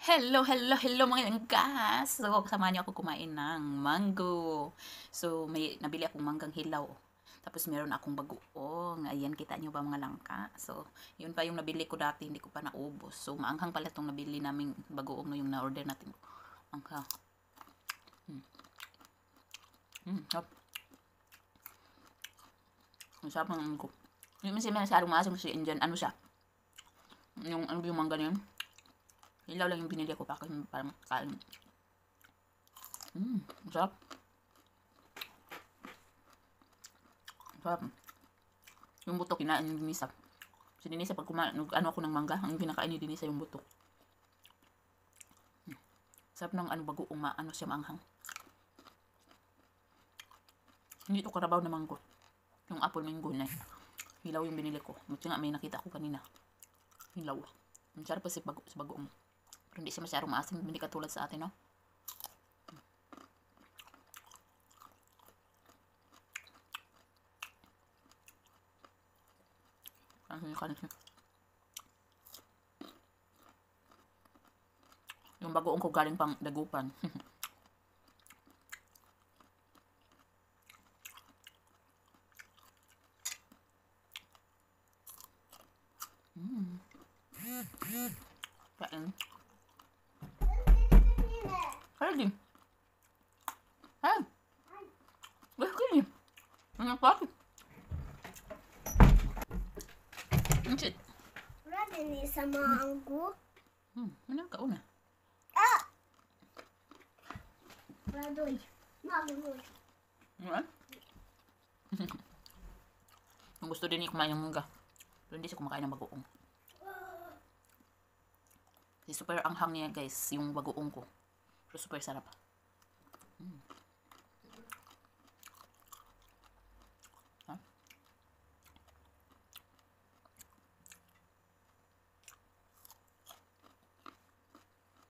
Hello, hello, hello mga langgas! So, kasama niyo ako kumain ng mango. So, may nabili akong manggang hilaw. Tapos, meron akong bagoong. Ayan, kita niyo ba mga langka? So, yun pa yung nabili ko dati, hindi ko pa naubos. So, maanghang pala itong nabili naming bagoong no, yung na-order natin. Angka. Hop. Ang sarap ng mango. Hindi man siya masyadong maasim kasi Indian, ano siya? Yung mangga na yun. Hilaw lang yung binili ko para parang kain. Sarap. Sarap. Yung buto kinain ni Denisa. Si Denisa pag ano ako ng mangga, ang pinakain ni Denisa yung buto. Sarap ng bagoong ano siya maanghang. Hindi ito karabaw na mango. Yung apple mango na hilaw yung binili ko. Buti nga may nakita ko kanina. Hilaw. Ang sarap pa sa bagoong. Pero hindi siya masyadong maasim. Hindi katulad sa atin, no? Yung bagoong ko galing pang dagupan. Kain. Ready? Hey! Ready? Ano pa? Anjit. Ready ni sa mango. Ano ka una? Radoy. Mango. Ano? Ang gusto din ni kumain ng mangga. Pero hindi siya kumakain ng bagoong. Kasi super anghang niya guys, yung bagoong ko. Pero super sarap.